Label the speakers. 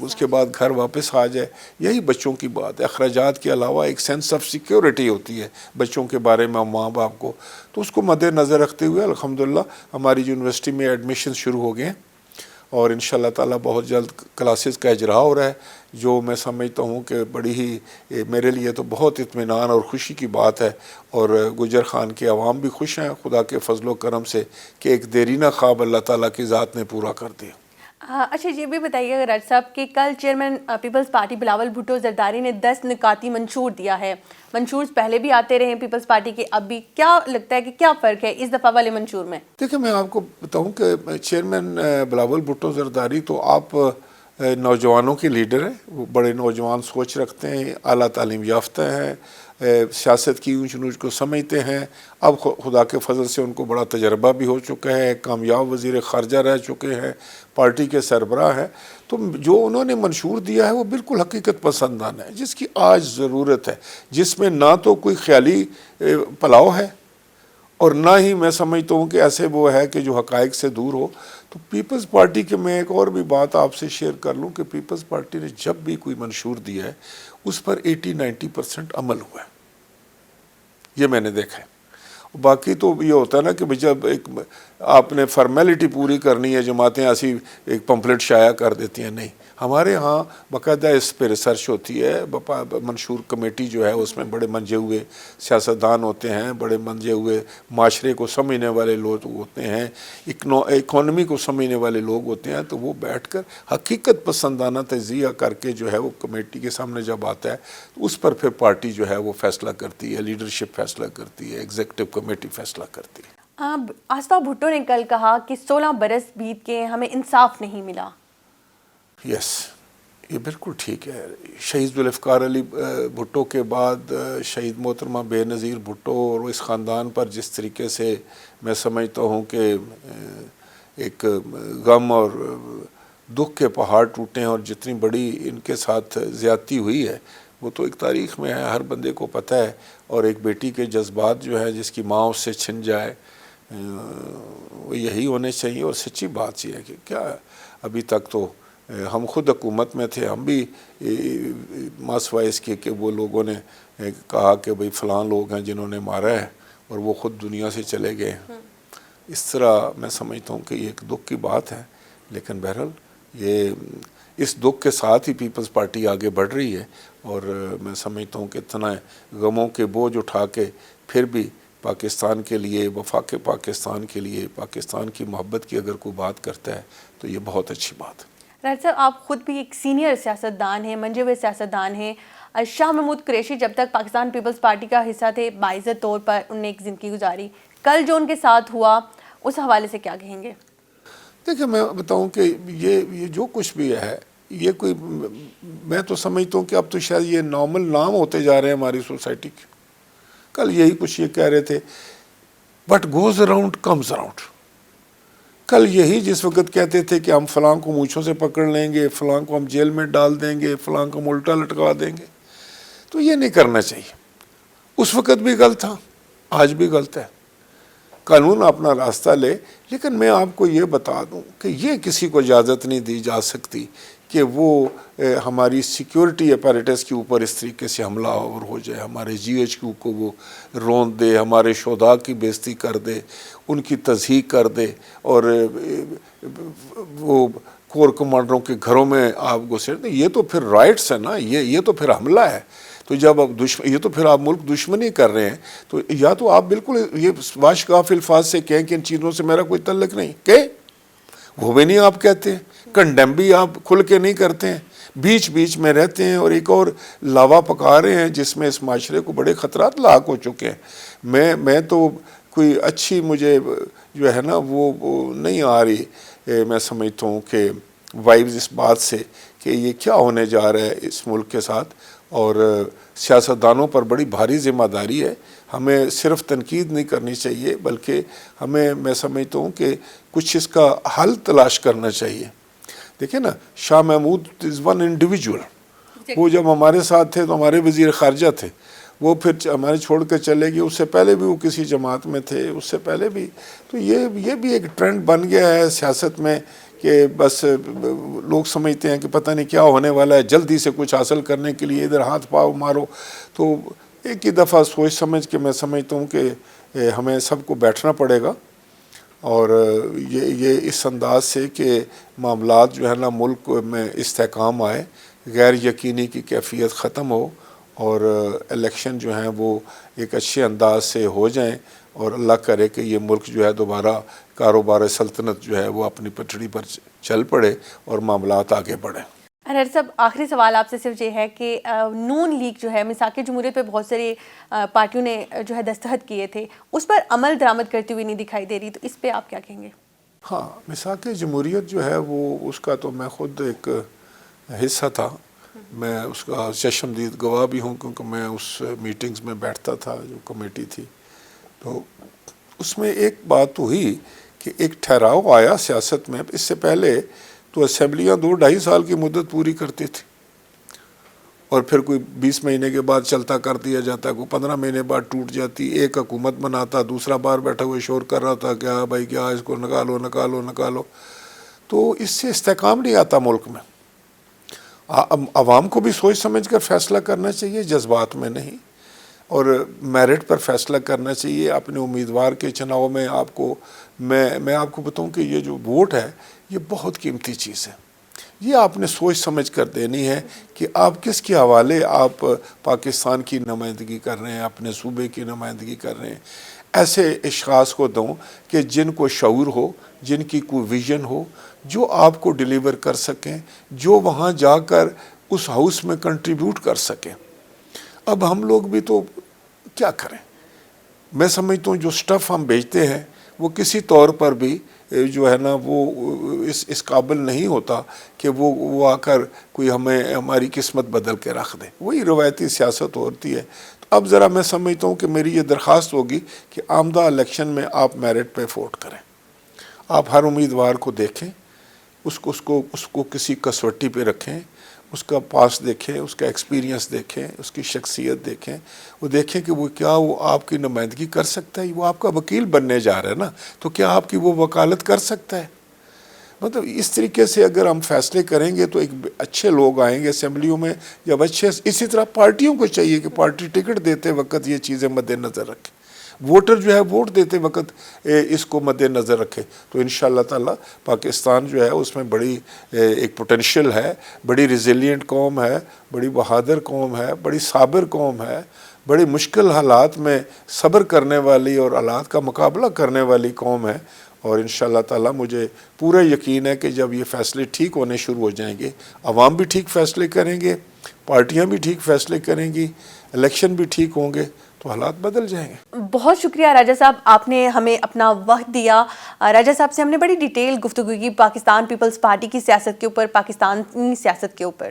Speaker 1: اس کے بعد گھر واپس آ جائے. یہی بچوں کی بات ہے. اخراجات کے علاوہ ایک سینس آف سیکیورٹی ہوتی ہے بچوں کے بارے میں ماں باپ کو, تو اس کو مد نظر رکھتے ہوئے الحمدللہ ہماری یونیورسٹی میں ایڈمیشن شروع ہو گئے ہیں, اور انشاءاللہ تعالیٰ بہت جلد کلاسز کا اجراء ہو رہا ہے, جو میں سمجھتا ہوں کہ بڑی ہی میرے لیے تو بہت اطمینان اور خوشی کی بات ہے, اور گجر خان کے عوام بھی خوش ہیں خدا کے فضل و کرم سے کہ ایک دیرینہ خواب اللہ تعالیٰ کی ذات نے پورا کر دیا.
Speaker 2: اچھا یہ بھی بتائیے گا راج صاحب کہ کل چیئرمین پیپلز پارٹی بلاول بھٹو زرداری نے 10 نکاتی منشور دیا ہے. منشور پہلے بھی آتے رہے ہیں پیپلز پارٹی کے, اب بھی کیا لگتا ہے کہ کیا فرق ہے اس دفعہ والے منشور میں؟
Speaker 1: دیکھیں میں آپ کو بتاؤں کہ چیئرمین بلاول بھٹو زرداری تو آپ نوجوانوں کے لیڈر ہیں, وہ بڑے نوجوان سوچ رکھتے ہیں, اعلیٰ تعلیم یافتہ ہیں, سیاست کی اونچ نیچ کو سمجھتے ہیں. اب خدا کے فضل سے ان کو بڑا تجربہ بھی ہو چکا ہے, کامیاب وزیر خارجہ رہ چکے ہیں, پارٹی کے سربراہ ہیں. تو جو انہوں نے منشور دیا ہے وہ بالکل حقیقت پسندانہ ہے, جس کی آج ضرورت ہے, جس میں نہ تو کوئی خیالی پلاؤ ہے اور نہ ہی میں سمجھتا ہوں کہ ایسے وہ ہے کہ جو حقائق سے دور ہو. تو پیپلز پارٹی کے میں ایک اور بھی بات آپ سے شیئر کر لوں کہ پیپلز پارٹی نے جب بھی کوئی منشور دیا ہے اس پر 80-90% عمل ہوا ہے, یہ میں نے دیکھا ہے. باقی تو یہ ہوتا ہے نا کہ جب ایک آپ نے فارمیلٹی پوری کرنی ہے, جماعتیں ایسی ایک پمفلٹ شائع کر دیتی ہیں. نہیں, ہمارے ہاں باقاعدہ اس پہ ریسرچ ہوتی ہے. منشور کمیٹی جو ہے اس میں بڑے منجے ہوئے سیاستدان ہوتے ہیں, بڑے منجے ہوئے معاشرے کو سمجھنے والے لوگ ہوتے ہیں, اکانومی کو سمجھنے والے لوگ ہوتے ہیں. تو وہ بیٹھ کر حقیقت پسندانہ تجزیہ کر کے جو ہے وہ کمیٹی کے سامنے جب آتا ہے تو اس پر پھر پارٹی جو ہے وہ فیصلہ کرتی ہے, لیڈرشپ فیصلہ کرتی ہے, ایگزیکٹو کمیٹی فیصلہ کرتی ہے.
Speaker 2: آصفہ بھٹو نے کل کہا کہ 16 برس بیت کے ہمیں انصاف نہیں ملا.
Speaker 1: یس, یہ بالکل ٹھیک ہے. شہید ذوالفقار علی بھٹو کے بعد شہید محترمہ بے نظیر بھٹو اور اس خاندان پر جس طریقے سے میں سمجھتا ہوں کہ ایک غم اور دکھ کے پہاڑ ٹوٹے ہیں, اور جتنی بڑی ان کے ساتھ زیادتی ہوئی ہے وہ تو ایک تاریخ میں ہے, ہر بندے کو پتہ ہے. اور ایک بیٹی کے جذبات جو ہے جس کی ماں اس سے چھن جائے وہ یہی ہونے چاہیے. اور سچی بات یہ ہے کہ کیا ابھی تک تو ہم خود حکومت میں تھے, ہم بھی ماسوائے اس کے کہ وہ لوگوں نے کہا کہ بھئی فلاں لوگ ہیں جنہوں نے مارا ہے اور وہ خود دنیا سے چلے گئے ہیں. اس طرح میں سمجھتا ہوں کہ یہ ایک دکھ کی بات ہے, لیکن بہرحال یہ اس دکھ کے ساتھ ہی پیپلز پارٹی آگے بڑھ رہی ہے. اور میں سمجھتا ہوں کہ اتنا غموں کے بوجھ اٹھا کے پھر بھی پاکستان کے لیے, وفاق پاکستان کے لیے, پاکستان کی محبت کی اگر کوئی بات کرتا ہے تو یہ بہت اچھی بات ہے.
Speaker 2: راج صاحب آپ خود بھی ایک سینئر سیاستدان ہیں, منجے ہوئے سیاستدان ہیں. شاہ محمود قریشی جب تک پاکستان پیپلز پارٹی کا حصہ تھے باعزت طور پر انہوں نے ایک زندگی گزاری. کل جو ان کے ساتھ ہوا اس حوالے سے کیا کہیں گے؟
Speaker 1: دیکھیں میں بتاؤں کہ یہ جو کچھ بھی ہے یہ کوئی, میں تو سمجھتا ہوں کہ اب تو شاید یہ نارمل نام ہوتے جا رہے ہیں ہماری سوسائٹی کے. کل یہی کچھ یہ کہہ رہے تھے but goes around comes around. کل یہی جس وقت کہتے تھے کہ ہم فلاں کو مونچھوں سے پکڑ لیں گے, فلاں کو ہم جیل میں ڈال دیں گے, فلاں کو ہم الٹا لٹکا دیں گے, تو یہ نہیں کرنا چاہیے. اس وقت بھی غلط تھا, آج بھی غلط ہے. قانون اپنا راستہ لے, لیکن میں آپ کو یہ بتا دوں کہ یہ کسی کو اجازت نہیں دی جا سکتی کہ وہ ہماری سیکیورٹی اپیریٹس کے اوپر اس طریقے سے حملہ آور ہو جائے, ہمارے جی ایچ کیو کو وہ روند دے, ہمارے شہداء کی بے عزتی کر دے, ان کی تضحیک کر دے, اور وہ کور کمانڈروں کے گھروں میں آپ گھسیٹ دیں. یہ تو پھر رائٹس ہے نا, یہ تو پھر حملہ ہے. تو جب اب یہ تو پھر آپ ملک دشمنی کر رہے ہیں, تو یا تو آپ بالکل یہ واشگاف الفاظ سے کہیں کہ ان چیزوں سے میرا کوئی تعلق نہیں, کہیں وہ بھی نہیں آپ کہتے ہیں, کنڈیم بھی آپ کھل کے نہیں کرتے ہیں, بیچ بیچ میں رہتے ہیں اور ایک اور لاوا پکا رہے ہیں جس میں اس معاشرے کو بڑے خطرات لاحق ہو چکے ہیں. میں تو کوئی اچھی مجھے جو ہے نا وہ نہیں آ رہی, میں سمجھتا ہوں کہ وائبز اس بات سے کہ یہ کیا ہونے جا رہا ہے اس ملک کے ساتھ. اور سیاستدانوں پر بڑی بھاری ذمہ داری ہے. ہمیں صرف تنقید نہیں کرنی چاہیے بلکہ ہمیں, میں سمجھتا ہوں کہ کچھ اس کا حل تلاش کرنا چاہیے. دیکھیں نا, Shah Mahmood is one individual. وہ جب ہمارے ساتھ تھے تو ہمارے وزیر خارجہ تھے, وہ پھر ہمارے چھوڑ کے چلے گئے. اس سے پہلے بھی وہ کسی جماعت میں تھے, اس سے پہلے بھی. تو یہ بھی ایک ٹرینڈ بن گیا ہے سیاست میں کہ بس لوگ سمجھتے ہیں کہ پتہ نہیں کیا ہونے والا ہے، جلدی سے کچھ حاصل کرنے کے لیے ادھر ہاتھ پاؤ مارو. تو ایک ہی دفعہ سوچ سمجھ کے میں سمجھتا ہوں کہ ہمیں سب کو بیٹھنا پڑے گا اور یہ اس انداز سے کہ معاملات جو ہے نا ملک میں استحکام آئے، غیر یقینی کی کیفیت ختم ہو اور الیکشن جو ہیں وہ ایک اچھے انداز سے ہو جائیں اور اللہ کرے کہ یہ ملک جو ہے دوبارہ کاروبار سلطنت جو ہے وہ اپنی پٹڑی پر چل پڑے اور معاملات آگے بڑھیں.
Speaker 2: راجہ صاحب آخری سوال آپ سے صرف یہ ہے کہ نون لیگ جو ہے میثاق جمہوریت پہ بہت ساری پارٹیوں نے جو ہے دستخط کیے تھے، اس پر عمل درآمد کرتی ہوئی نہیں دکھائی دے رہی، تو اس پہ آپ کیا کہیں گے؟
Speaker 1: ہاں، میثاق جمہوریت جو ہے وہ اس کا تو میں خود ایک حصہ تھا، میں اس کا چشمدید گواہ بھی ہوں کیونکہ میں اس میٹنگز میں بیٹھتا تھا جو کمیٹی تھی. تو اس میں ایک بات ہوئی کہ ایک ٹھہراؤ آیا سیاست میں. اس سے پہلے تو اسمبلیاں 2-2.5 سال کی مدت پوری کرتی تھی اور پھر کوئی 20 مہینے کے بعد چلتا کر دیا جاتا، کوئی 15 مہینے بعد ٹوٹ جاتی. ایک حکومت بناتا، دوسرا بار بیٹھا ہوئے شور کر رہا تھا کیا بھائی کیا اس کو نکالو نکالو نکالو. تو اس سے استحکام نہیں آتا ملک میں. عوام کو بھی سوچ سمجھ کر فیصلہ کرنا چاہیے، جذبات میں نہیں، اور میرٹ پر فیصلہ کرنا چاہیے. اپنے امیدوار کے چناؤ میں آپ کو میں آپ کو بتاؤں کہ یہ جو ووٹ ہے یہ بہت قیمتی چیز ہے. یہ آپ نے سوچ سمجھ کر دینی ہے کہ آپ کس کے حوالے آپ پاکستان کی نمائندگی کر رہے ہیں، اپنے صوبے کی نمائندگی کر رہے ہیں. ایسے اشخاص کو دوں کہ جن کو شعور ہو، جن کی کوئی ویژن ہو، جو آپ کو ڈیلیور کر سکیں، جو وہاں جا کر اس ہاؤس میں کنٹریبیوٹ کر سکیں. اب ہم لوگ بھی تو کیا کریں؟ میں سمجھتا ہوں جو سٹف ہم بیچتے ہیں وہ کسی طور پر بھی جو ہے نا وہ اس قابل نہیں ہوتا کہ وہ آ کر کوئی ہماری قسمت بدل کے رکھ دے. وہی روایتی سیاست ہوتی ہے. تو اب ذرا میں سمجھتا ہوں کہ میری یہ درخواست ہوگی کہ آمدہ الیکشن میں آپ میرٹ پہ ووٹ کریں. آپ ہر امیدوار کو دیکھیں، اس کو کسی کسوٹی پہ رکھیں، اس کا پاس دیکھیں، اس کا ایکسپیرینس دیکھیں، اس کی شخصیت دیکھیں، وہ دیکھیں کہ وہ آپ کی نمائندگی کر سکتا ہے. وہ آپ کا وکیل بننے جا رہا ہے نا، تو کیا آپ کی وہ وکالت کر سکتا ہے؟ مطلب اس طریقے سے اگر ہم فیصلے کریں گے تو ایک اچھے لوگ آئیں گے اسمبلیوں میں، جب اچھے. اسی طرح پارٹیوں کو چاہیے کہ پارٹی ٹکٹ دیتے وقت یہ چیزیں مد نظر رکھیں. ووٹر جو ہے ووٹ دیتے وقت اس کو مد نظر رکھے تو انشاءاللہ تعالی پاکستان جو ہے اس میں بڑی ایک پوٹینشیل ہے. بڑی ریزیلینٹ قوم ہے، بڑی بہادر قوم ہے، بڑی صابر قوم ہے، بڑی مشکل حالات میں صبر کرنے والی اور حالات کا مقابلہ کرنے والی قوم ہے. اور انشاءاللہ تعالی مجھے پورا یقین ہے کہ جب یہ فیصلے ٹھیک ہونے شروع ہو جائیں گے، عوام بھی ٹھیک فیصلے کریں گے، پارٹیاں بھی ٹھیک فیصلے کریں گی، الیکشن بھی ٹھیک ہوں گے، تو حالات بدل جائیں گے.
Speaker 2: بہت شکریہ راجہ صاحب، آپ نے ہمیں اپنا وقت دیا. راجہ صاحب سے ہم نے بڑی ڈیٹیل گفتگو کی پاکستان پیپلز پارٹی کی سیاست کے اوپر، پاکستانی سیاست کے اوپر.